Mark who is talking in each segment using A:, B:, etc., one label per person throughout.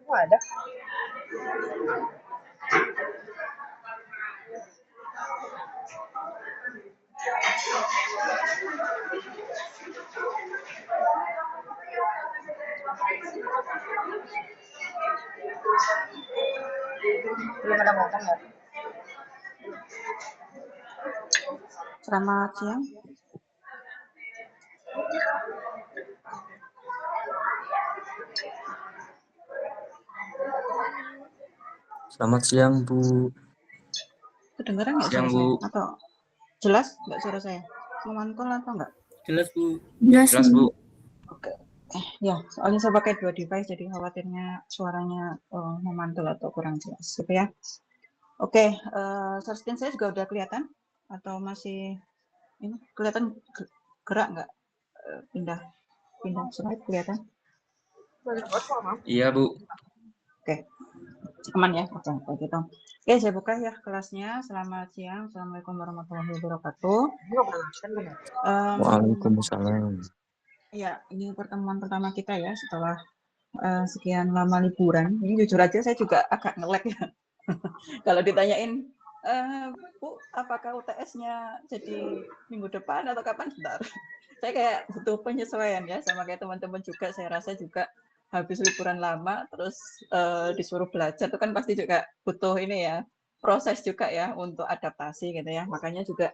A: Oh, ada. Belum ada ngomong ya.
B: Selamat siang.
C: Selamat siang, Bu.
B: Kedengaran nggak
C: Siang,
B: suara
C: Bu.
B: saya? Atau jelas nggak suara saya? Memantul atau nggak?
C: Jelas, Bu.
D: Jelas, Bu.
B: Oke. Ya, soalnya saya pakai 2 device, jadi khawatirnya suaranya memantul atau kurang jelas, gitu ya. Oke, share screen saya juga udah kelihatan atau masih ini kelihatan gerak nggak? Pindah slide kelihatan?
C: Iya, Bu.
B: Oke, aman ya? Oke, gitu. Oke, saya buka ya kelasnya. Selamat siang. Assalamualaikum warahmatullahi wabarakatuh.
C: Waalaikumsalam.
B: Ya, ini pertemuan pertama kita ya setelah sekian lama liburan. Ini jujur aja saya juga agak nge-lag ya. Kalau ditanyain, Bu, apakah UTS-nya jadi minggu depan atau kapan? Bentar. Saya kayak butuh penyesuaian ya, sama kayak teman-teman juga. Saya rasa juga habis liburan lama, terus disuruh belajar, itu kan pasti juga butuh ini ya, proses juga ya untuk adaptasi gitu ya. Makanya juga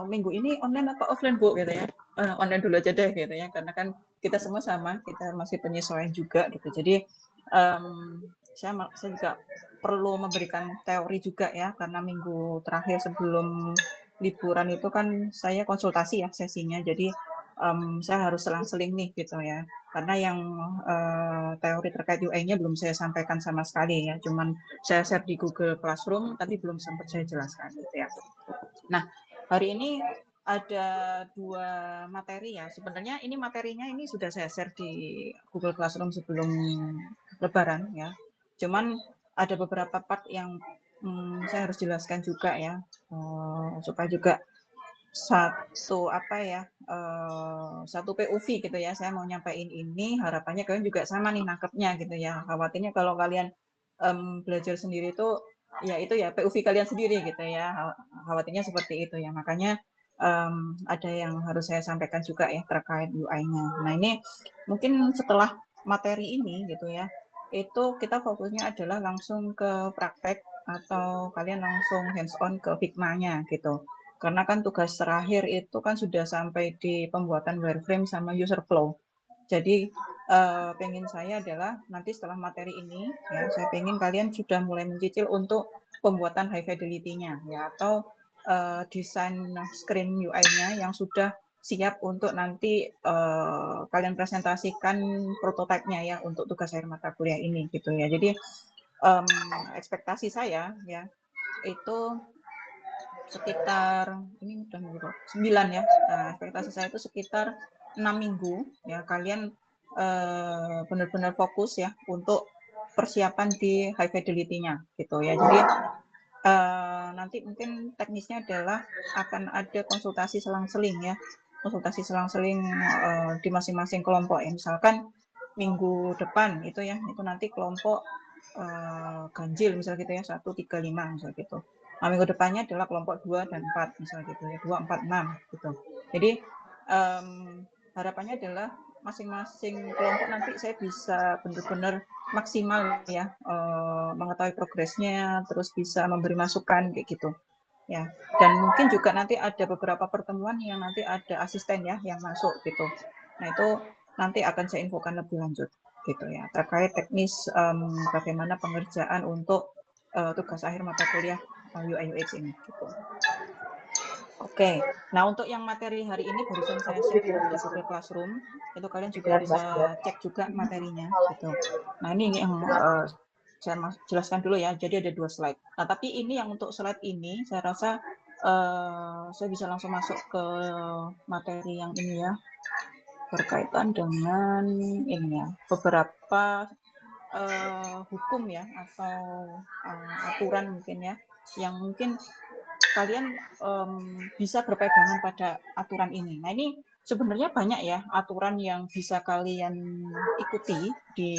B: minggu ini online atau offline, Bu, gitu ya. Online dulu aja deh gitu ya, karena kan kita semua sama, kita masih penyesuaian juga gitu. Jadi saya juga perlu memberikan teori juga ya, karena minggu terakhir sebelum liburan itu kan saya konsultasi ya sesinya, jadi saya harus selang-seling nih gitu ya, karena yang teori terkait UI-nya belum saya sampaikan sama sekali ya, cuman saya share di Google Classroom, tapi belum sempat saya jelaskan gitu ya. Nah, hari ini ada 2 materi ya, sebenarnya ini materinya ini sudah saya share di Google Classroom sebelum Lebaran ya, cuman ada beberapa part yang saya harus jelaskan juga ya, supaya juga satu POV gitu ya, saya mau nyampaikan ini, harapannya kalian juga sama nih nangkepnya gitu ya. Khawatirnya kalau kalian belajar sendiri itu ya POV kalian sendiri gitu ya, khawatirnya seperti itu ya. Makanya ada yang harus saya sampaikan juga ya terkait UI-nya. Nah, ini mungkin setelah materi ini gitu ya, itu kita fokusnya adalah langsung ke praktek atau kalian langsung hands on ke Figma-nya gitu. Karena kan tugas terakhir itu kan sudah sampai di pembuatan wireframe sama user flow. Jadi pengen saya adalah nanti setelah materi ini ya, saya pengen kalian sudah mulai mencicil untuk pembuatan high fidelity-nya ya, atau desain screen UI-nya yang sudah siap untuk nanti kalian presentasikan prototipenya ya untuk tugas akhir mata kuliah ini gitu ya. Jadi ekspektasi saya ya itu sekitar ini udah minggu 9 ya. Nah, ekspektasi saya itu sekitar 6 minggu ya, kalian benar-benar fokus ya untuk persiapan di high fidelity-nya gitu ya. Jadi nanti mungkin teknisnya adalah akan ada konsultasi selang-seling ya. Konsultasi selang-seling di masing-masing kelompok ya. Misalkan minggu depan itu ya, itu nanti kelompok ganjil misal gitu ya, 1, 3, 5 misal gitu. Nah, minggu depannya adalah kelompok 2 dan 4 misal gitu ya, 2, 4, 6 gitu. Jadi harapannya adalah masing-masing kelompok nanti saya bisa benar-benar maksimal ya mengetahui progresnya, terus bisa memberi masukan kayak gitu ya. Dan mungkin juga nanti ada beberapa pertemuan yang nanti ada asisten ya yang masuk gitu. Nah, itu nanti akan saya infokan lebih lanjut gitu ya, terkait teknis bagaimana pengerjaan untuk tugas akhir mata kuliah UI UX ini gitu. Oke, nah untuk yang materi hari ini barusan saya share ya di Google Classroom, itu kalian juga bisa cek juga materinya gitu. Nah, ini yang saya jelaskan dulu ya, jadi ada 2 slide. Nah, tapi ini yang untuk slide ini saya rasa saya bisa langsung masuk ke materi yang ini ya, berkaitan dengan ini ya, beberapa hukum ya atau aturan mungkin ya, yang mungkin kalian bisa berpegangan pada aturan ini. Nah, ini sebenarnya banyak ya aturan yang bisa kalian ikuti di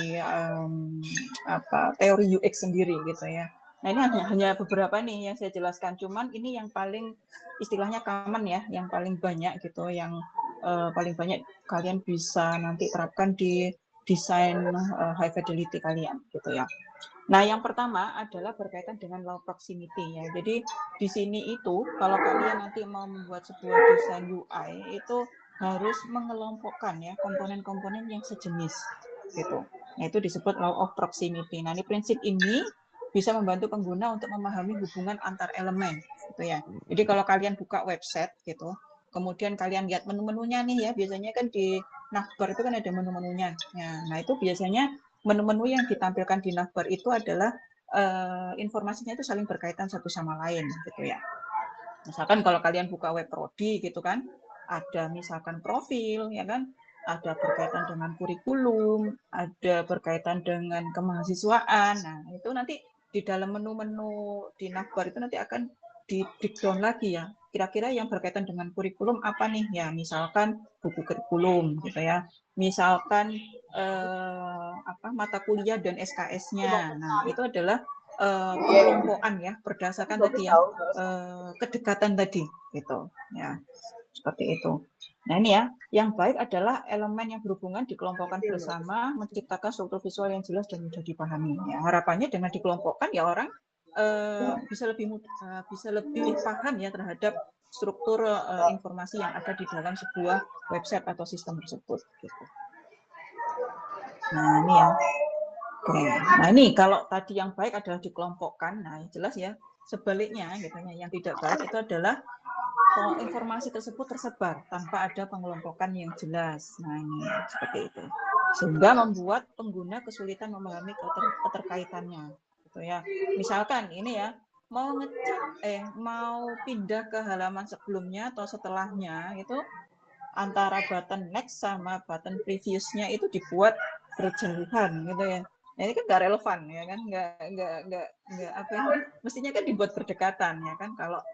B: teori UX sendiri gitu ya. Nah ini hanya beberapa nih yang saya jelaskan, cuman ini yang paling istilahnya common ya, yang paling banyak gitu, yang paling banyak kalian bisa nanti terapkan di desain high fidelity kalian gitu ya. Nah, yang pertama adalah berkaitan dengan low proximity ya. Jadi di sini itu kalau kalian nanti mau membuat sebuah desain UI itu harus mengelompokkan ya komponen-komponen yang sejenis gitu. Nah, itu disebut law of proximity. Nah, ini prinsip ini bisa membantu pengguna untuk memahami hubungan antar elemen gitu ya. Jadi kalau kalian buka website gitu, kemudian kalian lihat menu-menunya nih ya, biasanya kan di navbar itu kan ada menu-menunya. Ya, nah, itu biasanya menu-menu yang ditampilkan di navbar itu adalah informasinya itu saling berkaitan satu sama lain gitu ya. Misalkan kalau kalian buka web prodi gitu kan, ada misalkan profil ya kan, ada berkaitan dengan kurikulum, ada berkaitan dengan kemahasiswaan. Nah, itu nanti di dalam menu-menu di navbar itu nanti akan di breakdown lagi ya. Kira-kira yang berkaitan dengan kurikulum apa nih? Ya, misalkan buku kurikulum gitu ya. Misalkan mata kuliah dan SKS-nya. Nah, itu adalah pengelompokan ya berdasarkan tadi ya kedekatan tadi gitu ya, seperti itu. Nah ini ya, yang baik adalah elemen yang berhubungan dikelompokkan bersama, menciptakan struktur visual yang jelas dan mudah dipahami. Ya, harapannya dengan dikelompokkan ya orang bisa lebih paham ya terhadap struktur informasi yang ada di dalam sebuah website atau sistem tersebut. Gitu. Nah ini ya. Oke, nah ini kalau tadi yang baik adalah dikelompokkan, nah jelas ya sebaliknya gitu ya, yang tidak baik itu adalah informasi tersebut tersebar tanpa ada pengelompokan yang jelas. Nah ini seperti itu, sehingga membuat pengguna kesulitan memahami keterkaitannya, gitu ya. Misalkan ini ya mau mau pindah ke halaman sebelumnya atau setelahnya itu antara button next sama button previousnya itu dibuat berjauhan gitu ya. Nah, ini kan nggak relevan ya kan, nggak apa ya, mestinya kan dibuat berdekatan ya kan, kalau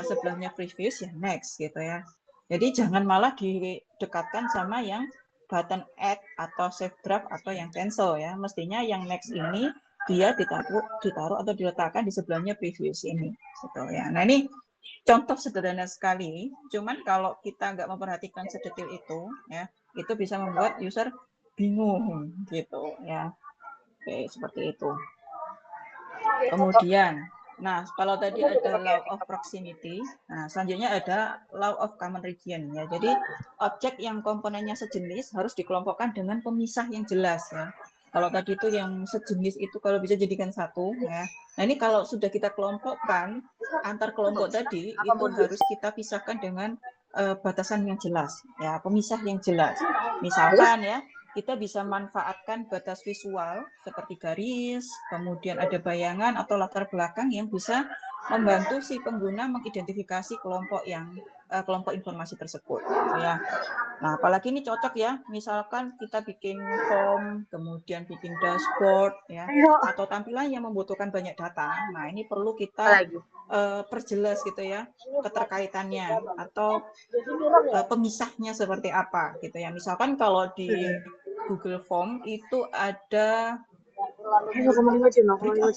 B: sebelumnya previous ya next gitu ya. Jadi jangan malah didekatkan sama yang button add atau save draft atau yang cancel ya. Mestinya yang next ini dia ditaruh atau diletakkan di sebelahnya previous ini gitu ya. Nah ini contoh sederhana sekali, cuman kalau kita nggak memperhatikan sedetil itu ya, itu bisa membuat user bingung gitu ya. Oke, seperti itu. Kemudian, nah kalau tadi ada law of proximity, nah selanjutnya ada law of common region ya. Jadi objek yang komponennya sejenis harus dikelompokkan dengan pemisah yang jelas ya. Kalau tadi itu yang sejenis itu kalau bisa jadikan satu ya. Nah ini kalau sudah kita kelompokkan antar kelompok tadi itu harus kita pisahkan dengan batasan yang jelas ya, pemisah yang jelas. Misalkan ya, kita bisa manfaatkan batas visual seperti garis, kemudian ada bayangan atau latar belakang yang bisa membantu si pengguna mengidentifikasi kelompok informasi tersebut ya. Nah, apalagi ini cocok ya, misalkan kita bikin form, kemudian bikin dashboard ya, atau tampilan yang membutuhkan banyak data. Nah, ini perlu kita perjelas gitu ya keterkaitannya atau pemisahnya seperti apa gitu ya. Misalkan kalau di Google Form itu ada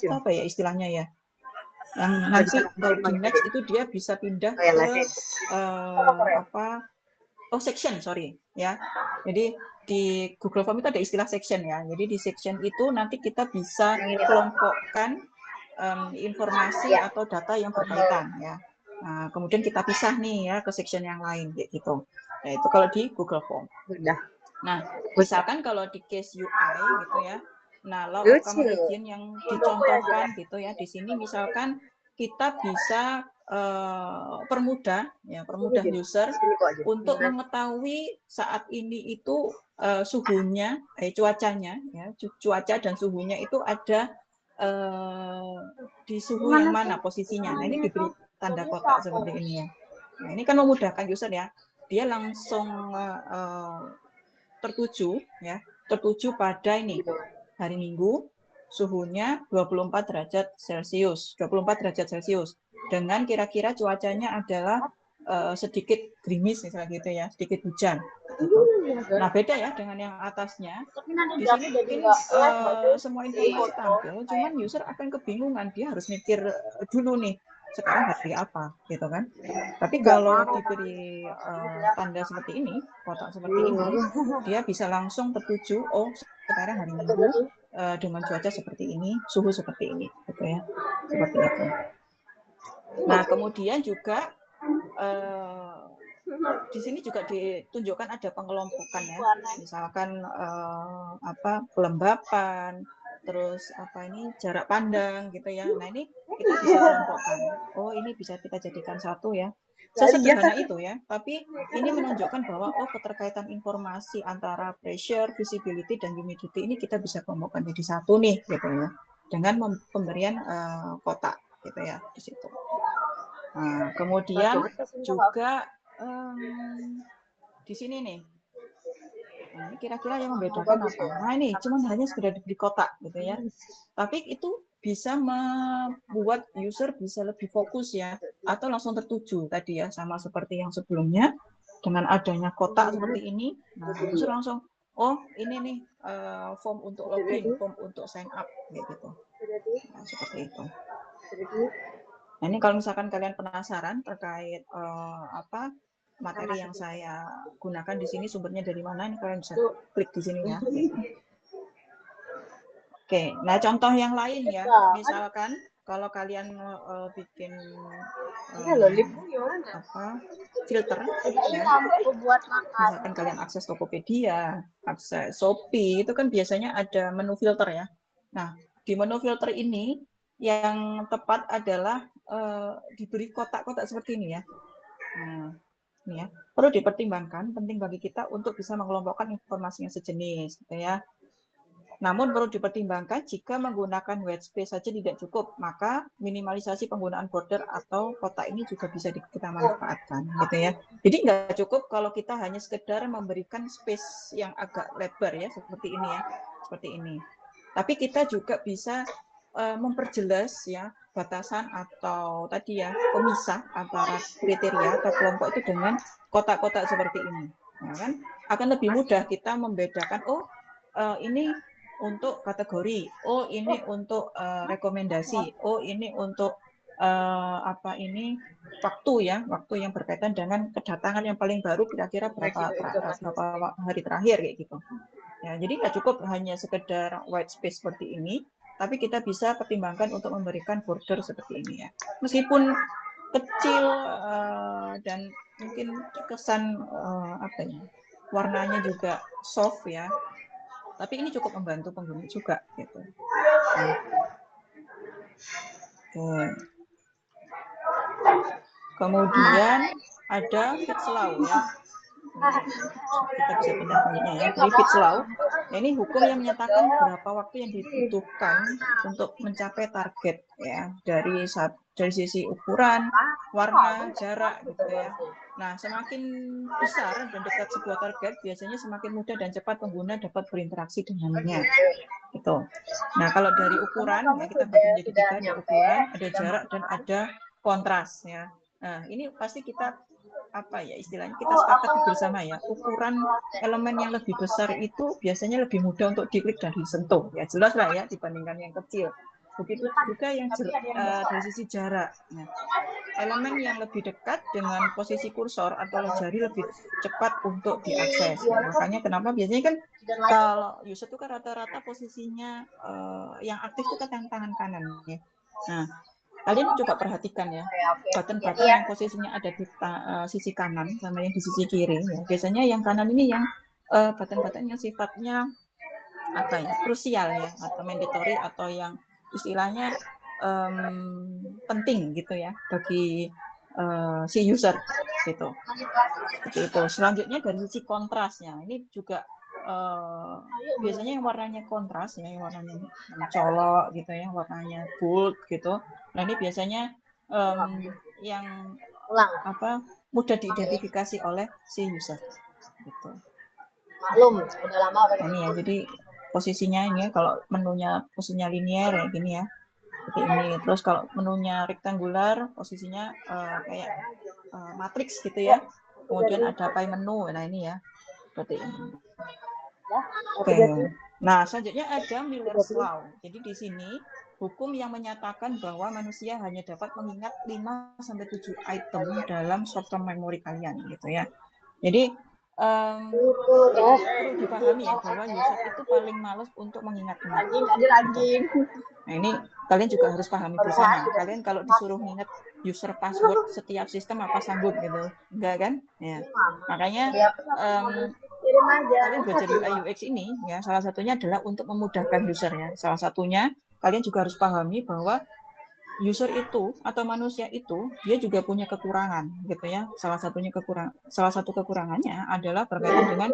B: apa ya istilahnya ya, yang nanti kalau di next itu dia bisa pindah ke section ya. Jadi di Google Form itu ada istilah section ya. Jadi di section itu nanti kita bisa kelompokkan informasi atau data yang berkaitan ya. Nah, kemudian kita pisah nih ya ke section yang lain gitu. Nah, itu kalau di Google Form. Nah, misalkan kalau di case UI gitu ya. Nah, law of common region yang dicontohkan gitu ya di sini, misalkan kita bisa permudah user untuk mengetahui saat ini itu suhunya, cuacanya ya, cuaca dan suhunya itu ada di suhu yang mana posisinya. Nah, ini diberi tanda kotak seperti ini ya. Nah, ini kan memudahkan user ya. Dia langsung tertuju pada ini hari Minggu, suhunya 24 derajat Celcius dengan kira-kira cuacanya adalah sedikit gerimis misalnya gitu ya, sedikit hujan. Gitu. Nah beda ya dengan yang atasnya. Di sini mungkin semua informasi tampil, cuman user akan kebingungan, dia harus mikir dulu nih sekarang hari apa, gitu kan? Tapi kalau diberi tanda seperti ini, kotak seperti ini, dia bisa langsung tertuju. Oh sekarang hari Minggu dengan cuaca seperti ini, suhu seperti ini, gitu ya, seperti itu. Nah kemudian juga di sini juga ditunjukkan ada pengelompokan ya, misalkan kelembapan, terus jarak pandang gitu ya. Nah ini kita bisa kelompokkan. Oh ini bisa kita jadikan satu ya. Sesederhana itu ya. Tapi ini menunjukkan bahwa keterkaitan informasi antara pressure, visibility dan humidity ini kita bisa kelompokkan jadi satu nih gitu ya. Dengan pemberian kotak gitu ya di situ. Nah, kemudian juga di sini nih, nah, ini kira-kira yang membedakan apa? Nah ini cuma hanya sekedar diberi kotak gitu ya, tapi itu bisa membuat user bisa lebih fokus ya, atau langsung tertuju tadi ya, sama seperti yang sebelumnya dengan adanya kotak seperti ini. Nah user langsung, oh ini nih form untuk login, form untuk sign up gitu. Nah, seperti itu. Nah, ini kalau misalkan kalian penasaran terkait materi yang saya gunakan di sini, sumbernya dari mana, ini kalian bisa klik di sini ya. Oke, nah contoh yang lain ya, misalkan kalau kalian bikin filter, ya, misalkan kalian akses Tokopedia, akses Shopee, itu kan biasanya ada menu filter ya. Nah, di menu filter ini yang tepat adalah diberi kotak-kotak seperti ini ya. Nah, ini ya, perlu dipertimbangkan, penting bagi kita untuk bisa mengelompokkan informasi yang sejenis, gitu ya. Namun perlu dipertimbangkan jika menggunakan white space saja tidak cukup, maka minimalisasi penggunaan border atau kotak ini juga bisa kita manfaatkan, gitu ya. Jadi nggak cukup kalau kita hanya sekedar memberikan space yang agak lebar ya, seperti ini ya, seperti ini. Tapi kita juga bisa memperjelas ya batasan atau tadi ya pemisah antara kriteria atau kelompok itu dengan kotak-kotak seperti ini, ya kan? Akan lebih mudah kita membedakan, ini untuk kategori, ini untuk rekomendasi, ini untuk waktu ya, waktu yang berkaitan dengan kedatangan yang paling baru kira-kira berapa hari terakhir kayak gitu. Ya, jadi nggak cukup hanya sekedar white space seperti ini, tapi kita bisa pertimbangkan untuk memberikan border seperti ini ya. Meskipun kecil dan mungkin terkesan warnanya juga soft ya, tapi ini cukup membantu pengguna juga gitu. Kemudian ada Fitzlaw ya. Kita bisa pindah selanjutnya ya. Jadi Fitzlaw, ini hukum yang menyatakan berapa waktu yang dibutuhkan untuk mencapai target ya, dari sisi ukuran, warna, jarak gitu ya. Nah, semakin besar dan dekat sebuah target, biasanya semakin mudah dan cepat pengguna dapat berinteraksi dengannya. Gitu. Nah, kalau dari ukuran ya, kita bagi menjadi 3, ada ukuran, ada jarak dan ada kontras ya. Nah, ini pasti kita istilahnya kita sepakat bersama ya, ukuran elemen yang lebih besar itu biasanya lebih mudah untuk diklik dan disentuh ya, jelas lah ya dibandingkan yang kecil. Begitu juga yang dari sisi jarak. Nah, elemen yang lebih dekat dengan posisi kursor atau jari lebih cepat untuk diakses. Ya, makanya kenapa biasanya kan kalau user itu kan rata-rata posisinya yang aktif itu kan tangan kanan ya. Nah, kalian coba perhatikan ya, button-button yang posisinya ada di sisi kanan sama yang di sisi kiri ya. Biasanya yang kanan ini yang button-button yang sifatnya krusial ya, atau mandatory, atau yang istilahnya penting gitu ya bagi si user gitu. Seperti itu. Selanjutnya dari sisi kontrasnya, ini juga biasanya yang warnanya kontras ya, yang warnanya colok gitu ya, warnanya bold gitu. Nah ini biasanya yang mudah diidentifikasi oleh si user gitu.
A: Maklum, udah lama
B: ini ya, jadi posisinya ini ya, kalau menunya posisinya linier ya gini ya, seperti ini. Terus kalau menunya rektangular, posisinya kayak matriks gitu ya. Kemudian ada pie menu. Nah ini ya, seperti ini. Oke. Nah selanjutnya ada Miller's Law. Jadi di sini hukum yang menyatakan bahwa manusia hanya dapat mengingat 5-7 item dalam short term memory kalian gitu ya. Jadi perlu dipahami ya bahwa user itu paling males untuk mengingat-ingat. Nah ini kalian juga harus pahami bersama. Kalian kalau disuruh ingat user password setiap sistem apa sanggup gitu? Enggak kan? Ya. Makanya kalian belajar UI UX ini ya salah satunya adalah untuk memudahkan user ya. Salah satunya kalian juga harus pahami bahwa user itu atau manusia itu dia juga punya kekurangan gitu ya. Salah satu kekurangannya adalah berkaitan dengan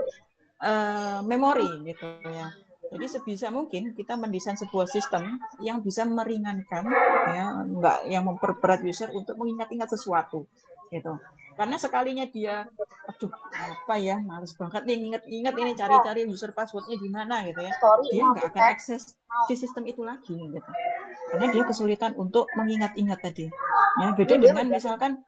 B: memori gitu ya. Jadi sebisa mungkin kita mendesain sebuah sistem yang bisa meringankan ya, enggak yang memperberat user untuk mengingat-ingat sesuatu gitu. Karena sekalinya dia aduh apa ya males banget nih inget-inget ini cari-cari user passwordnya di mana gitu ya. Dia nggak akan akses si sistem itu lagi gitu. Karena dia kesulitan untuk mengingat-ingat tadi. Ya, beda dengan misalkan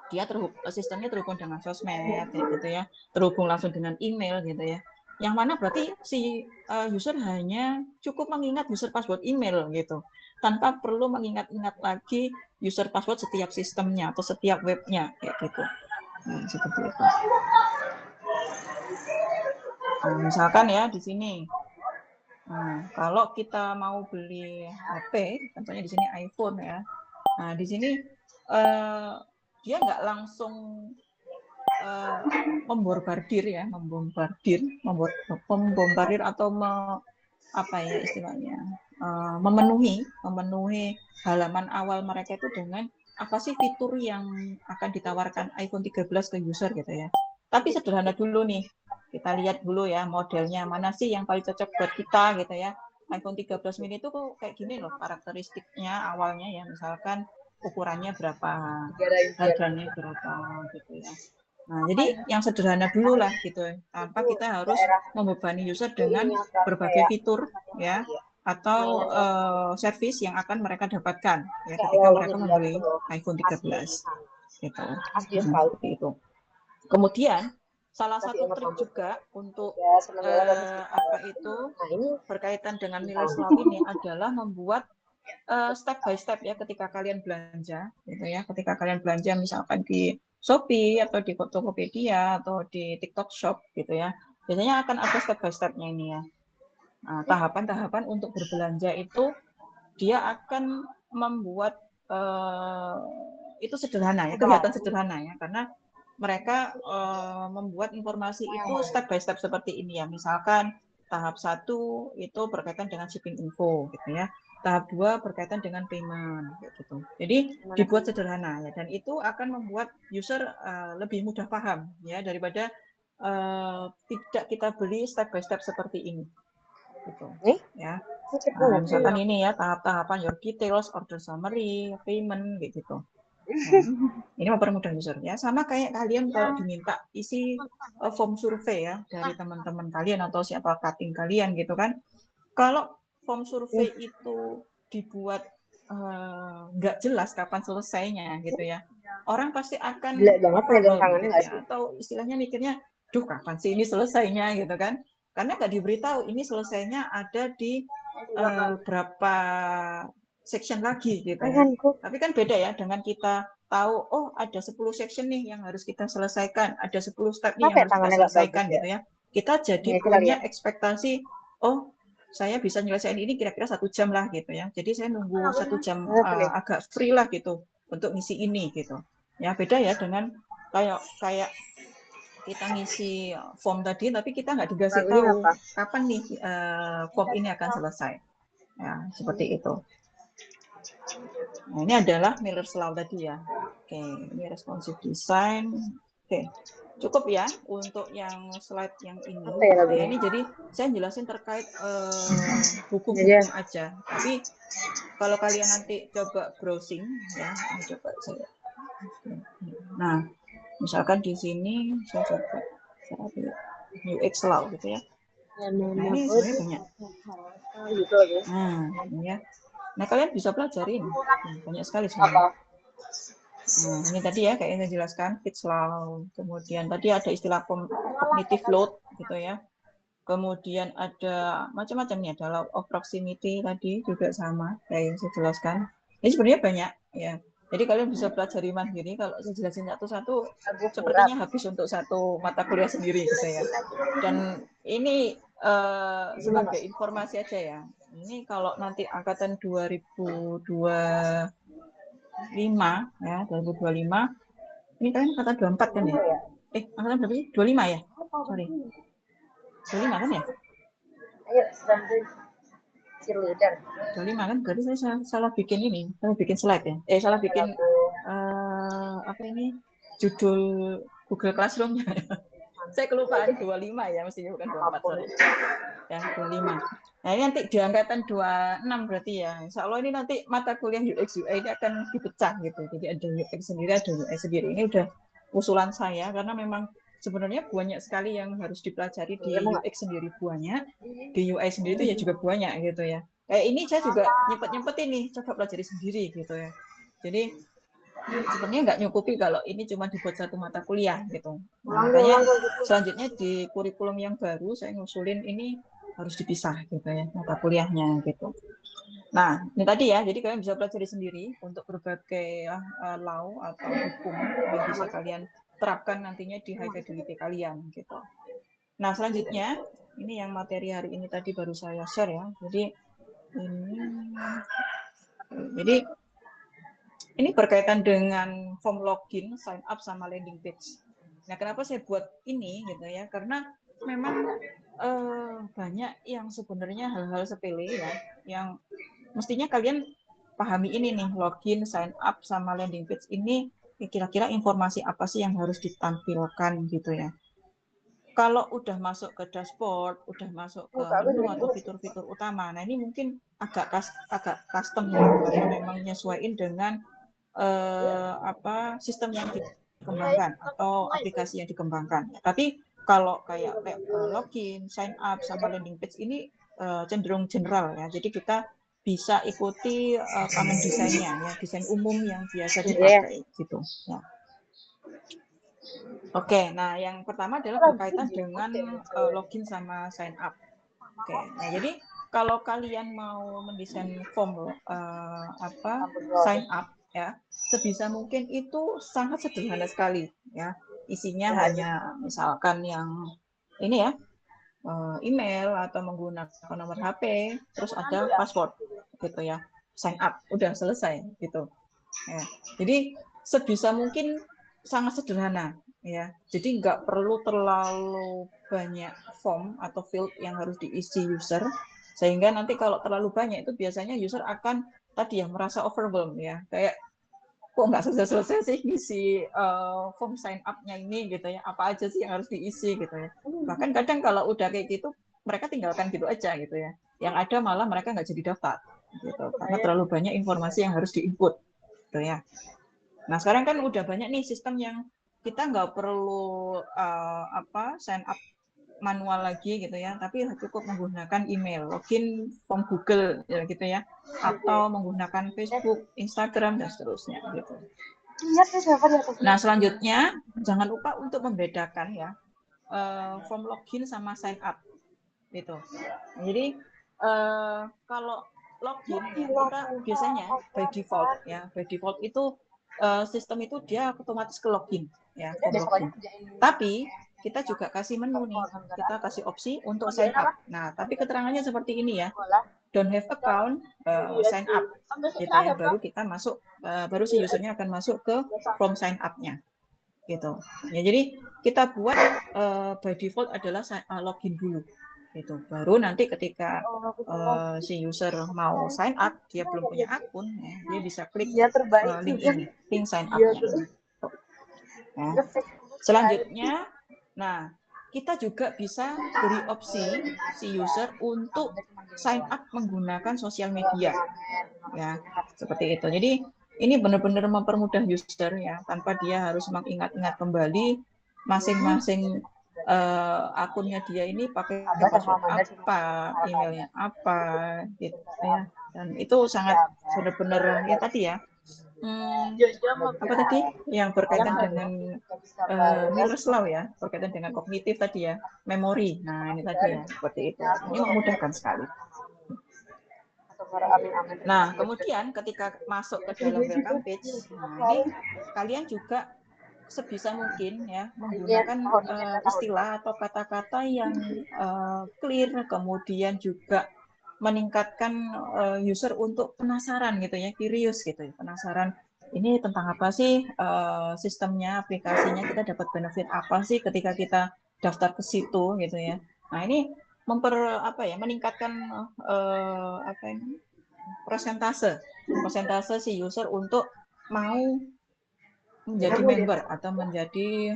B: dia sistemnya terhubung dengan sosmed gitu ya, terhubung langsung dengan email gitu ya. Yang mana berarti si user hanya cukup mengingat user password email gitu, tanpa perlu mengingat-ingat lagi user password setiap sistemnya atau setiap webnya kayak gitu. Nah, seperti itu. Nah, misalkan ya di sini. Nah, kalau kita mau beli HP, contohnya di sini iPhone ya. Nah, di sini dia nggak langsung membombardir atau apa ya istilahnya memenuhi halaman awal mereka itu dengan apa sih fitur yang akan ditawarkan iPhone 13 ke user gitu ya. Tapi sederhana dulu nih, kita lihat dulu ya modelnya mana sih yang paling cocok buat kita gitu ya. iPhone 13 mini itu kok kayak gini loh karakteristiknya awalnya ya, misalkan ukurannya berapa, harganya berapa gitu ya. Nah, jadi yang sederhana dulu lah gitu, tanpa kita harus membebani user dengan berbagai fitur ya atau service yang akan mereka dapatkan ya ketika mereka membeli iPhone 13 gitu. Seperti itu. Kemudian salah satu trik juga untuk apa itu berkaitan dengan Miller's Law ini adalah membuat step by step ya ketika kalian belanja gitu ya. Ketika kalian belanja misalkan di Shopee atau di Tokopedia atau di TikTok Shop gitu ya. Biasanya akan ada step by step-nya ini ya. Nah, tahapan-tahapan untuk berbelanja itu dia akan membuat itu sederhana ya, kelihatan sederhana ya, karena mereka membuat informasi itu step by step seperti ini ya. Misalkan tahap 1 itu berkaitan dengan shipping info gitu ya. Tahap 2 berkaitan dengan payment gitu. Jadi dibuat sederhana ya, dan itu akan membuat user lebih mudah paham ya daripada tidak kita beli step by step seperti ini. Gitu. Ya. Nah, misalkan ini ya tahap-tahapan your details, order summary, payment gitu. Nah, ini mempermudah user ya. Sama kayak kalian kalau diminta isi form survei ya dari teman-teman kalian atau siapa cutting kalian gitu kan. Kalau form survei itu dibuat nggak jelas kapan selesainya gitu ya. Orang pasti akan problem gitu ya. Atau istilahnya mikirnya, duh kapan sih ini selesainya gitu kan. Karena nggak diberitahu ini selesainya ada di berapa section lagi gitu ya. Tapi kan beda ya dengan kita tahu oh ada 10 section nih yang harus kita selesaikan, ada 10 step nih yang harus kita selesaikan gitu ya. Kita jadi punya ekspektasi oh saya bisa nyelesain ini kira-kira 1 jam lah gitu ya. Jadi saya nunggu 1 jam agak free lah gitu untuk ngisi ini gitu. Ya beda ya dengan kayak kita ngisi form tadi tapi kita nggak dikasih tahu kapan nih form ini akan selesai. Ya, seperti itu. Nah, ini adalah Miller's Law tadi ya. Oke, ini responsive design. Oke, cukup ya untuk yang slide yang ini. Nah, ini jadi saya jelasin terkait hukum-hukum aja. Tapi kalau kalian nanti coba browsing ya, ini coba saya. Nah, misalkan di sini saya coba UX Law gitu ya. Nah, ini sebenarnya banyak. Nah, ini ya. Nah, kalian bisa pelajarin. Banyak sekali sebenarnya. Nah, ini tadi ya kayak yang saya jelaskan Fitts law. Kemudian tadi ada istilah cognitive load gitu ya. Kemudian ada macam-macam nih, ada law of proximity tadi juga sama kayak yang saya jelaskan. Ini sebenarnya banyak ya. Jadi kalian bisa pelajari mandiri. Kalau saya jelasin satu-satu, sepertinya habis untuk satu mata kuliah sendiri gitu ya. Dan ini sebagai informasi aja ya. Ini kalau nanti angkatan 2025 ya, 2025. Ini kalian angkatan 24 kan ya? Angkatan berapa sih? 25 ya? Sorry. 25 kan ya?
A: Ayo, cheerleader.
B: 25 kan? Berarti saya salah bikin ini. Salah bikin slide ya? Salah bikin apa ini? Judul Google Classroom. Saya kelupaan 25 ya, mestinya bukan 24, sorry. Ya, 25. Nah, ini nanti di angkatan 26 berarti ya. Insya Allah ini nanti mata kuliah UX UI ini akan dipecah gitu. Jadi ada UX sendiri, ada UI sendiri. Ini udah usulan saya karena memang sebenarnya banyak sekali yang harus dipelajari di UX sendiri banyak, di UI sendiri itu ya juga banyak gitu ya. Kayak ini saya juga nyempet ini, coba pelajari sendiri gitu ya. Jadi sebenarnya nggak nyukupi kalau ini cuma dibuat satu mata kuliah gitu. Nah, makanya selanjutnya di kurikulum yang baru saya ngusulin ini harus dipisah gitu ya mata kuliahnya gitu. Nah ini tadi ya, jadi kalian bisa pelajari sendiri untuk berbagai law atau hukum yang bisa kalian terapkan nantinya di high fidelity kalian gitu. Nah selanjutnya ini yang materi hari ini tadi baru saya share ya. Jadi ini berkaitan dengan form login, sign up, sama landing page. Nah, kenapa saya buat ini gitu ya? Karena memang banyak yang sebenarnya hal-hal sepele ya, yang mestinya kalian pahami ini nih, login, sign up, sama landing page ini kira-kira informasi apa sih yang harus ditampilkan gitu ya. Kalau udah masuk ke dashboard, udah masuk ke menu atau fitur-fitur utama, nah ini mungkin agak custom ya, karena memang menyesuaikan dengan sistem yang dikembangkan atau aplikasi yang dikembangkan. Tapi kalau kayak login, sign up, sama landing page ini cenderung general ya. Jadi kita bisa ikuti common desainnya ya, desain umum yang biasa dipakai gitu. Ya. Oke, nah yang pertama adalah berkaitan dengan login sama sign up. Oke, nah jadi kalau kalian mau mendesain form sign up ya, sebisa mungkin itu sangat sederhana sekali ya. Isinya hanya misalkan yang ini ya, email atau menggunakan nomor HP, terus ada password gitu ya. Sign up, udah selesai gitu. Ya. Jadi sebisa mungkin sangat sederhana ya. Jadi nggak perlu terlalu banyak form atau field yang harus diisi user, sehingga nanti kalau terlalu banyak itu biasanya user akan tadi ya merasa overwhelmed ya, kayak kok nggak selesai-selesai sih ngisi form sign up-nya ini gitu ya, apa aja sih yang harus diisi gitu ya. Bahkan kadang kalau udah kayak gitu mereka tinggalkan gitu aja gitu ya, yang ada malah mereka nggak jadi daftar gitu karena terlalu banyak informasi yang harus diinput gitu ya. Nah sekarang kan udah banyak nih sistem yang kita nggak perlu sign up manual lagi gitu ya, tapi cukup menggunakan email, login form Google ya, gitu ya, atau menggunakan Facebook, Instagram dan seterusnya gitu. Nah selanjutnya jangan lupa untuk membedakan ya form login sama sign up gitu. Jadi kalau login ya kita biasanya by default itu sistem itu dia otomatis ke login ya, form login. Tapi kita juga kasih menu nih, kita kasih opsi untuk sign up. Nah, tapi keterangannya seperti ini ya, don't have account, sign up, gitu ya. Baru kita masuk, baru si usernya akan masuk ke form sign up-nya, gitu. Ya, jadi kita buat by default adalah login dulu, gitu. Baru nanti ketika si user mau sign up, dia belum punya akun, ya, dia bisa klik link ini, link sign up-nya. Nah, selanjutnya, nah kita juga bisa beri opsi si user untuk sign up menggunakan sosial media, ya seperti itu. Jadi ini benar-benar mempermudah user ya, tanpa dia harus mengingat-ingat kembali masing-masing akunnya dia ini pakai password apa, emailnya apa, gitu ya. Dan itu sangat benar-benar ya tadi ya, Apa tadi yang berkaitan dengan Miller's Law ya, berkaitan dengan kognitif tadi ya, memori. Nah ini tadi ya, seperti itu. Ini memudahkan sekali. Nah kemudian ketika masuk ke dalam welcome page, nah ini kalian juga sebisa mungkin ya menggunakan istilah atau kata-kata yang clear, kemudian juga meningkatkan user untuk penasaran gitu ya, curious gitu ya, penasaran ini tentang apa sih sistemnya, aplikasinya, kita dapat benefit apa sih ketika kita daftar ke situ gitu ya. Nah ini meningkatkan persentase si user untuk mau menjadi member atau menjadi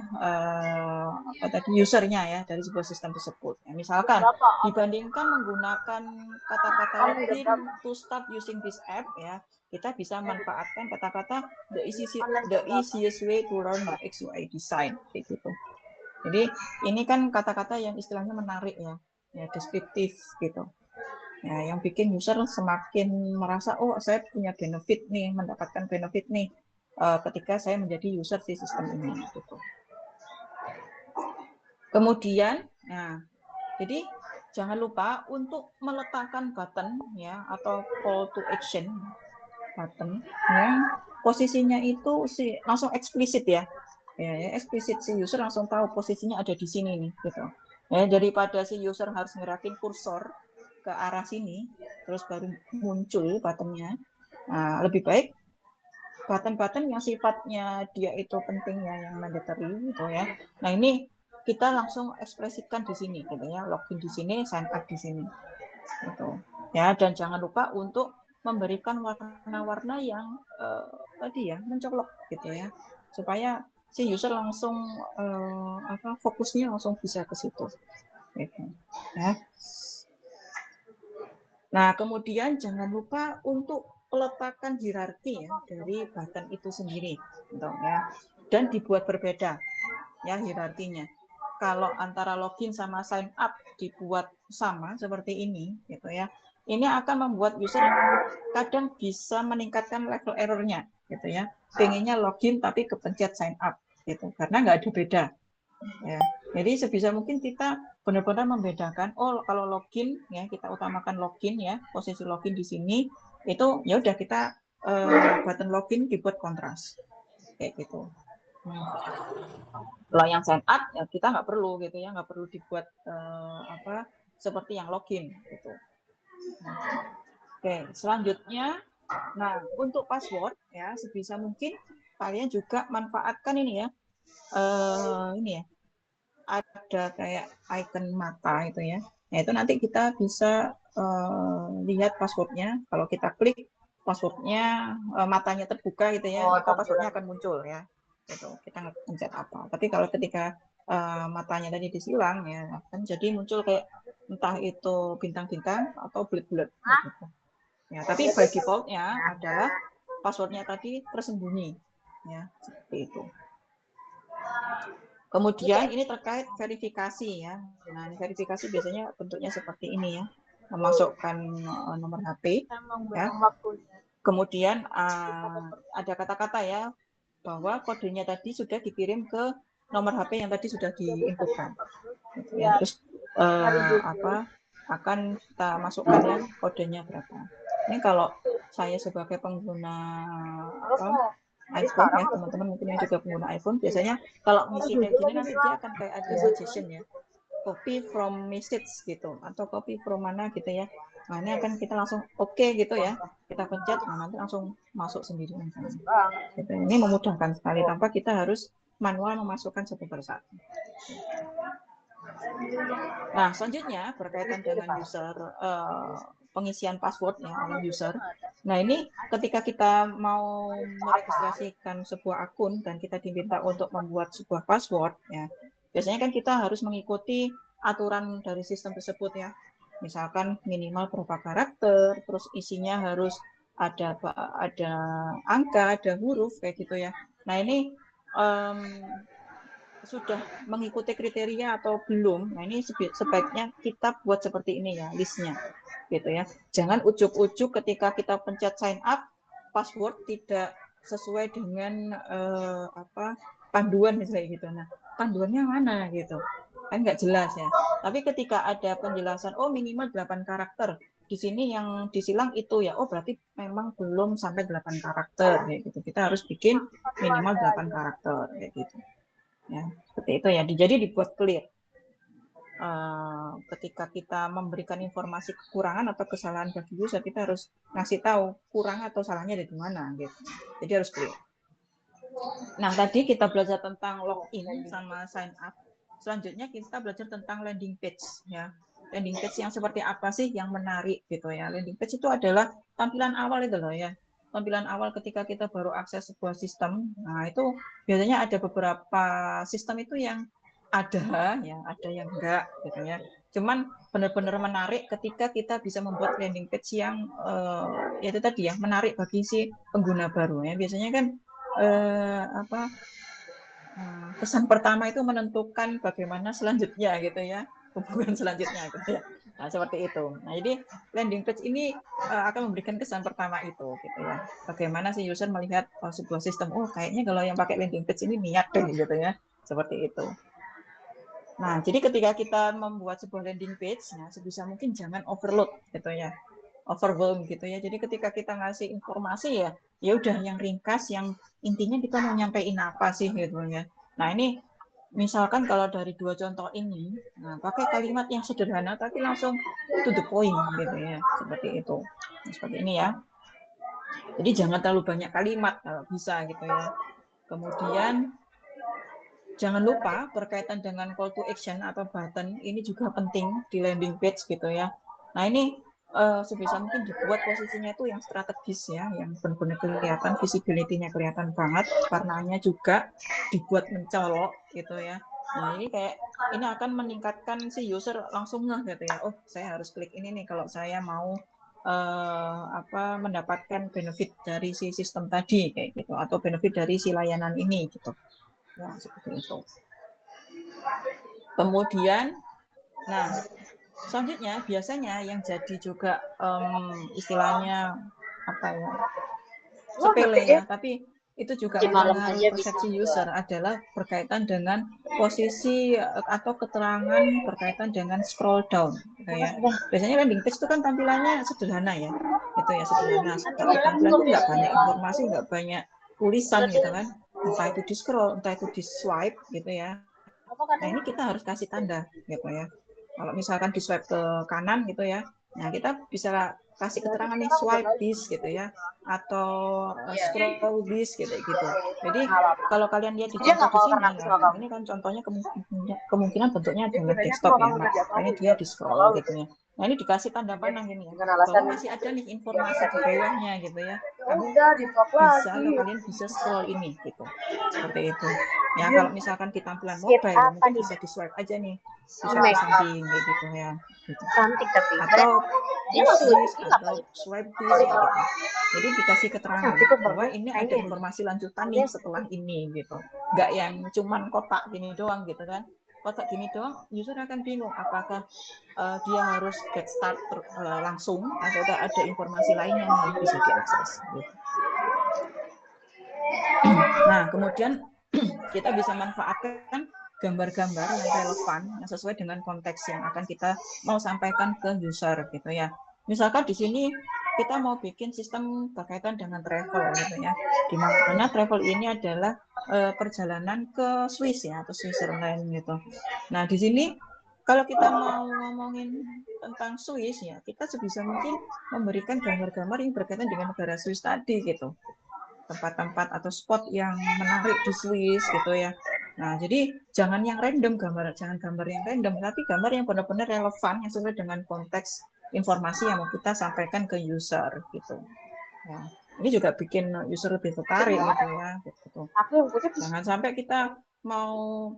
B: usernya ya dari sebuah sistem tersebut. Ya, misalkan dibandingkan menggunakan kata-kata login to start using this app ya, kita bisa manfaatkan kata-kata the easiest way to learn UX UI design kayak gitu. Jadi ini kan kata-kata yang istilahnya menarik ya deskriptif gitu. Ya, yang bikin user semakin merasa oh saya punya benefit nih, mendapatkan benefit nih ketika saya menjadi user di sistem ini gitu. Kemudian, nah, jadi jangan lupa untuk meletakkan button ya atau call to action button yang posisinya itu langsung eksplisit ya. Ya, eksplisit si user langsung tahu posisinya ada di sini nih gitu. Ya, daripada si user harus ngerakin kursor ke arah sini terus baru muncul buttonnya. Nah, lebih baik button-button yang sifatnya dia itu pentingnya yang mandatory gitu ya. Nah, ini kita langsung ekspresikan di sini gitu ya, login di sini, sign up di sini. Gitu. Ya, dan jangan lupa untuk memberikan warna-warna yang tadi ya, mencolok gitu ya. Supaya si user langsung fokusnya langsung bisa ke situ. Gitu. Ya. Nah, kemudian jangan lupa untuk peletakan hierarki ya dari button itu sendiri, gitu, ya. Dan dibuat berbeda ya hierarkinya. Kalau antara login sama sign up dibuat sama seperti ini, gitu ya. Ini akan membuat user kadang bisa meningkatkan level errornya, gitu ya. Pengennya login tapi kepencet sign up, gitu, karena nggak ada beda. Ya. Jadi sebisa mungkin kita benar-benar membedakan. Oh, kalau login ya kita utamakan login ya, posisi login di sini itu ya udah kita button login dibuat kontras kayak gitu. Kalau yang sign up ya kita nggak perlu gitu ya, nggak perlu dibuat seperti yang login gitu. Oke, selanjutnya, nah untuk password ya sebisa mungkin kalian juga manfaatkan ini ya, ini ya. Ada kayak icon mata itu ya. Nah, itu nanti kita bisa lihat passwordnya. Kalau kita klik passwordnya, matanya terbuka gitu ya, maka passwordnya akan muncul ya. Gitu. Kita nggak pencet apa. Tapi kalau ketika matanya tadi disilang ya, akan jadi muncul kayak entah itu bintang-bintang atau bulat-bulat. Gitu. Ya, tapi by default-nya adalah passwordnya tadi tersembunyi. Ya, seperti itu. Kemudian ini terkait verifikasi ya. Nah, verifikasi biasanya bentuknya seperti ini ya. Memasukkan nomor HP ya. Kemudian ada kata-kata ya bahwa kodenya tadi sudah dikirim ke nomor HP yang tadi sudah diinputkan. Ya, terus akan kita masukkan ya kodenya berapa. Ini kalau saya sebagai pengguna iPhone ya, teman-teman mungkin yang juga pengguna iPhone, biasanya kalau ngisi kayak gini nanti dia akan kayak ada suggestion ya, copy from message gitu, atau copy from mana gitu ya. Nah ini akan kita langsung oke gitu ya, kita pencet, nah nanti langsung masuk sendiri. Gitu. Ini memudahkan sekali tanpa kita harus manual memasukkan satu persatu. Nah selanjutnya berkaitan dengan user pengisian password ya oleh user. Nah ini ketika kita mau meregistrasikan sebuah akun dan kita diminta untuk membuat sebuah password ya, biasanya kan kita harus mengikuti aturan dari sistem tersebut ya. Misalkan minimal berapa karakter, terus isinya harus ada angka, ada huruf kayak gitu ya. Nah ini sudah mengikuti kriteria atau belum? Nah ini sebaiknya kita buat seperti ini ya listnya. Gitu ya. Jangan ujuk-ujuk ketika kita pencet sign up, password tidak sesuai dengan panduan misalnya gitu. Nah, panduannya mana gitu? Kan nggak jelas ya. Tapi ketika ada penjelasan, oh minimal 8 karakter. Di sini yang disilang itu ya, oh berarti memang belum sampai 8 karakter kayak gitu. Kita harus bikin minimal 8 karakter kayak gitu. Ya, seperti itu ya. Jadi dibuat clear. Ketika kita memberikan informasi kekurangan atau kesalahan bagi user, kita harus ngasih tahu kurang atau salahnya dari mana gitu. Jadi harus clear. Nah, tadi kita belajar tentang login sama sign up. Selanjutnya kita belajar tentang landing page ya. Landing page yang seperti apa sih yang menarik gitu ya. Landing page itu adalah tampilan awal itu loh ya. Tampilan awal ketika kita baru akses sebuah sistem. Nah, itu biasanya ada beberapa sistem itu yang ada ya, ada yang enggak gitu ya. Cuman benar-benar menarik ketika kita bisa membuat landing page yang ya itu tadi ya, menarik bagi si pengguna baru ya. Biasanya kan kesan pertama itu menentukan bagaimana selanjutnya gitu ya, hubungan selanjutnya gitu ya. Nah, seperti itu. Nah, jadi landing page ini akan memberikan kesan pertama itu gitu ya. Bagaimana si user melihat sebuah sistem, oh kayaknya kalau yang pakai landing page ini niat deh gitu ya. Seperti itu. Nah, jadi ketika kita membuat sebuah landing page, nah sebisa mungkin jangan overload gitu ya. Overwhelm gitu ya. Jadi ketika kita ngasih informasi ya udah yang ringkas, yang intinya kita mau nyampein apa sih gitu ya. Nah, ini misalkan kalau dari 2 contoh ini, nah pakai kalimat yang sederhana tapi langsung to the point gitu ya. Seperti itu. Nah, seperti ini ya. Jadi jangan terlalu banyak kalimat kalau bisa gitu ya. Kemudian jangan lupa berkaitan dengan call to action atau button, ini juga penting di landing page gitu ya. Nah, ini sebisa mungkin dibuat posisinya itu yang strategis ya, yang benar-benar kelihatan, visibility-nya kelihatan banget, warnanya juga dibuat mencolok gitu ya. Nah, ini kayak ini akan meningkatkan si user langsung ngeh gitu ya. Oh, saya harus klik ini nih kalau saya mau mendapatkan benefit dari si sistem tadi kayak gitu, atau benefit dari si layanan ini gitu. Ya, seperti itu. Kemudian, nah, selanjutnya biasanya yang jadi juga istilahnya apa ya, sepele ya, tapi itu juga mempengaruhi persepsi user adalah berkaitan dengan posisi atau keterangan berkaitan dengan scroll down. Ya. Biasanya landing page itu kan tampilannya sederhana ya, itu ya sederhana. Tampilan itu nggak banyak informasi, nggak banyak tulisan gitu kan. Entah itu di scroll, entah itu di swipe gitu ya. Nah, ini kita harus kasih tanda gitu ya. Kalau misalkan di swipe ke kanan gitu ya, nah kita bisa kasih keterangan nih swipe this gitu ya, atau scroll this gitu. Jadi kalau kalian lihat di contoh di sini, ya, ini kan contohnya kemungkinan bentuknya adalah desktop ya, makanya dia di scroll gitu ya. Nah, ini dikasih tanda panah gini ya, bahwa masih ada nih informasi di bawahnya gitu ya. Kamu bisa atau kalian bisa scroll ini gitu, seperti itu. Ya, kalau misalkan di tampilan mobile ya, mungkin bisa di swipe aja nih, di swipe ke samping gitu ya. Gitu.
A: Cantik tapi.
B: Atau this atau swipe this gitu. Jadi dikasih keterangan bahwa ini ada informasi lanjutan nih setelah ini gitu. Nggak yang cuman kotak gini doang gitu kan. Kotak gini doang, user akan bingung apakah dia harus get start langsung atau ada informasi lainnya yang bisa diakses. Gitu. Nah, kemudian kita bisa manfaatkan gambar-gambar yang relevan, yang sesuai dengan konteks yang akan kita mau sampaikan ke user gitu ya. Misalkan di sini kita mau bikin sistem berkaitan dengan travel gitu ya, di mana travel ini adalah perjalanan ke Swiss ya, atau Switzerland gitu. Nah, di sini kalau kita mau ngomongin tentang Swiss ya, kita sebisa mungkin memberikan gambar-gambar yang berkaitan dengan negara Swiss tadi gitu, tempat-tempat atau spot yang menarik di Swiss gitu ya. Nah, jadi jangan yang random jangan gambar yang random, tapi gambar yang benar-benar relevan yang sesuai dengan konteks informasi yang mau kita sampaikan ke user gitu. Ya, ini juga bikin user lebih tertarik gitu ya. Gitu. Jangan sampai kita mau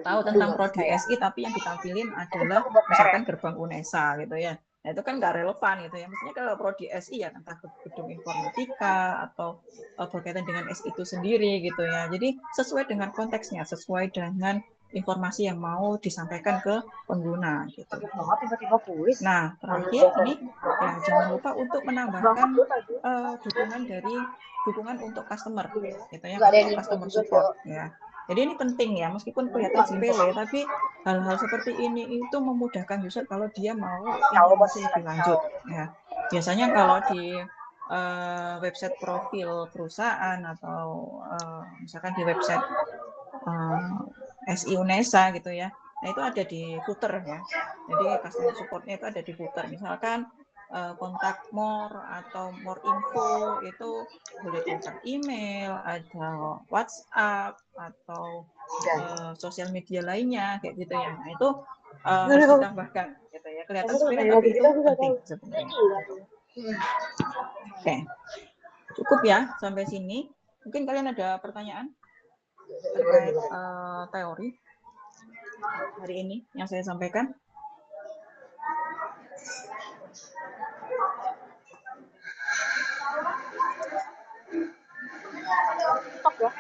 B: tahu tentang prodi SI tapi yang ditampilin adalah misalkan gerbang UNESA gitu ya. Nah, itu kan nggak relevan gitu ya. Maksudnya kalau prodi SI ya tentang gedung informatika atau berkaitan dengan SI itu sendiri gitu ya. Jadi sesuai dengan konteksnya, sesuai dengan informasi yang mau disampaikan ke pengguna gitu.
A: Banget tiba-tiba kuis.
B: Nah, terakhir ini ya jangan lupa untuk menambahkan dukungan untuk customer gitu ya,
A: Nggak ada yang
B: untuk
A: info
B: customer
A: juga,
B: support ya. Jadi ini penting ya, meskipun kelihatan sepele tapi hal-hal seperti ini itu memudahkan user kalau dia mau informasi lebih lanjut ya. Biasanya kalau di website profil perusahaan atau misalkan di website SI UNESA gitu ya. Nah, itu ada di footer ya. Jadi customer support-nya itu ada di footer. Misalkan kontak more atau more info itu boleh kontak email, ada WhatsApp atau sosial media lainnya kayak gitu ya. Nah, itu harus ditambahkan gitu ya. Kelihatan sepele tapi itu penting sebenarnya. Oke. Cukup ya sampai sini. Mungkin kalian ada pertanyaan terkait teori hari ini yang saya sampaikan.
A: Stop ya.